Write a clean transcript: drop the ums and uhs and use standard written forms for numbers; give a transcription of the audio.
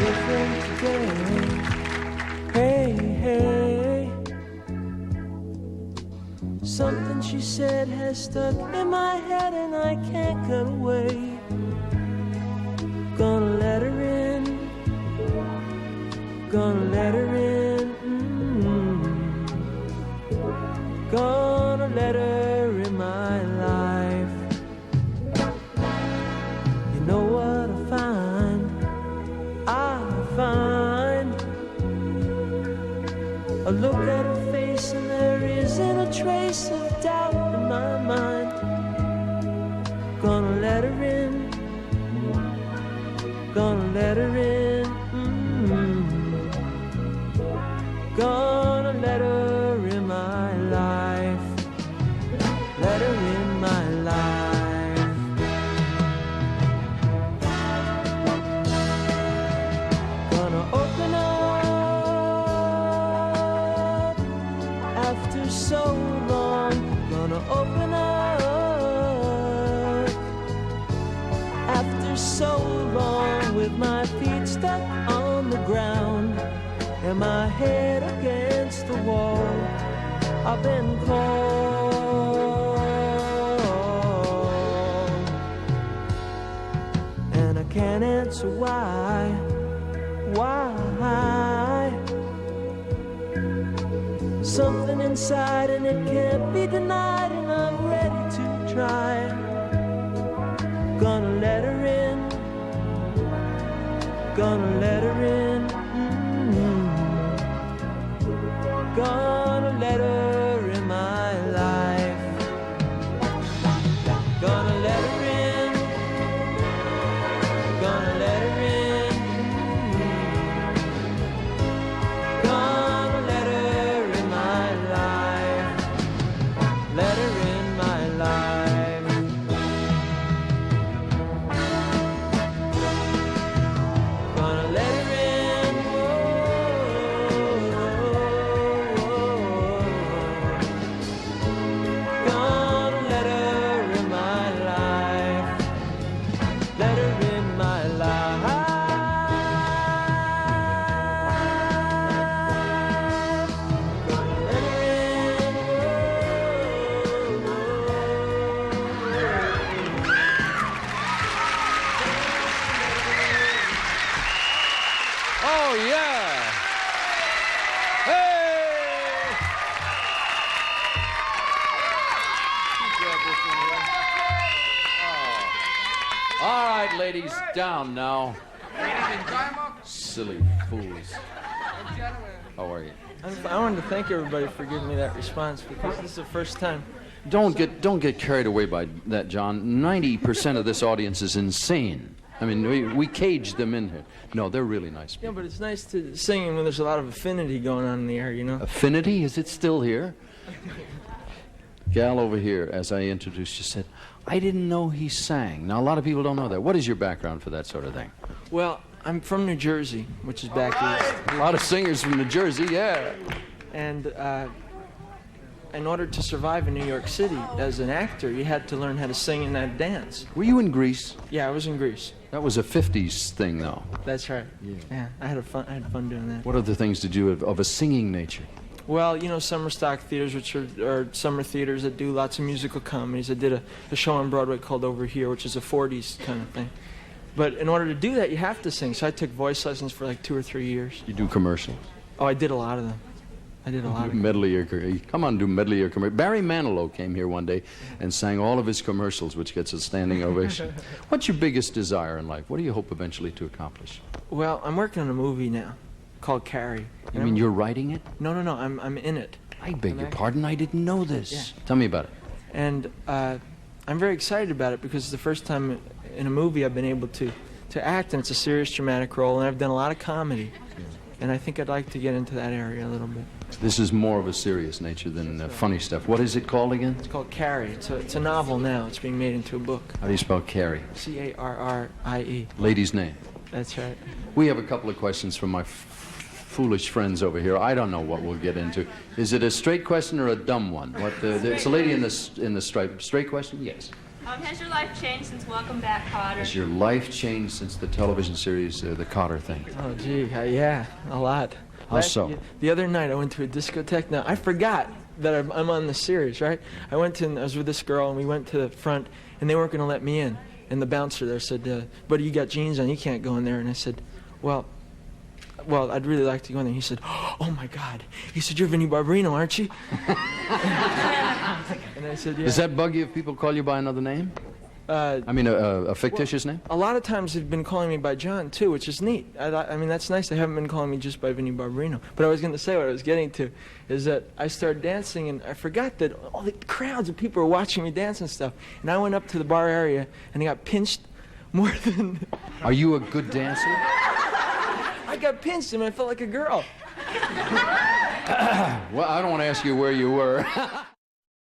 different today. Hey, hey. Something she said has stuck in my head and I can't cut away. Gonna let her in. Gonna let her in. Gonna let her in my life. You know what I find? I find I look at her face and there isn't a trace of doubt in my mind. Gonna let her in. Gonna let her in. Gonna let her in my life. Let her in my life. Gonna open up after so long. Gonna open up after so long with my feet stuck on the ground and my head against the wall. I've been called and I can't answer why. Something inside and it can't be denied and I'm ready to try. Gonna let her in. Gonna let her in. Gonna let her in my life. Gonna let her in. Gonna let her in. Gonna let her in my life. Let her in my life. Gonna let her in. Gonna let her in my life. Let her in my life. Gonna let her Oh, yeah. Hey! Oh. All right, ladies, down now. Silly fools. How are you? I wanted to thank everybody for giving me that response because this is the first time. Don't get carried away by that, John. 90% of this audience is insane. I mean, we caged them in here. No, they're really nice Yeah, people. but it's nice to sing when there's a lot of affinity going on in the air, you know? Affinity? Is it still here? Gal over here, as I introduced you, said, I didn't know he sang. Now, a lot of people don't know that. What is your background for that sort of thing? Well, I'm from New Jersey, which is back east. A lot of singers from New Jersey, yeah. And in order to survive in New York City as an actor, you had to learn how to sing and how to dance. Were you in Greece? Yeah, I was in Greece. That was a 50s thing, though. That's right. Yeah, I had fun doing that. What other things did you do of a singing nature? Well, you know, summer stock theaters, which are summer theaters that do lots of musical comedies. I did a show on Broadway called Over Here, which is a 40s kind of thing. But in order to do that, you have to sing. So I took voice lessons for like 2 or 3 years. You do commercials? Oh, I did a lot of them. I did a lot of them. Medley your career. Come on, do medley your commercial. Barry Manilow came here one day and sang all of his commercials, which gets a standing ovation. What's your biggest desire in life? What do you hope eventually to accomplish? Well, I'm working on a movie now called Carrie. You mean you're writing it? No, I'm in it. I beg your pardon, I didn't know this. Yeah. Tell me about it. And I'm very excited about it because it's the first time in a movie I've been able to act, and it's a serious dramatic role, and I've done a lot of comedy. And I think I'd like to get into that area a little bit. This is more of a serious nature than funny stuff. What is it called again? It's called Carrie. It's a novel now. It's being made into a book. How do you spell Carrie? C-A-R-R-I-E. Lady's name. That's right. We have a couple of questions from my foolish friends over here. I don't know what we'll get into. Is it a straight question or a dumb one? It's a lady in the stripe. Straight question? Yes. Has your life changed since Welcome Back, Kotter? Has your life changed since the television series, The Kotter Thing? Oh, gee, yeah, a lot. How so? The other night I went to a discotheque. Now, I forgot that I'm on the series, right? I was with this girl, and we went to the front, and they weren't going to let me in. And the bouncer there said, buddy, you got jeans on, you can't go in there. And I said, well, I'd really like to go in there. He said, oh, my God. He said, you're Vinnie Barbarino, aren't you? And I said, yeah. Does that bug you if people call you by another name? I mean, a fictitious name? A lot of times they've been calling me by John, too, which is neat. I mean, that's nice. They haven't been calling me just by Vinnie Barbarino. But I was going to say what I was getting to is that I started dancing, and I forgot that all the crowds of people were watching me dance and stuff. And I went up to the bar area, and I got pinched more than... Are you a good dancer? I got pinched, and I felt like a girl. Well, I don't want to ask you where you were.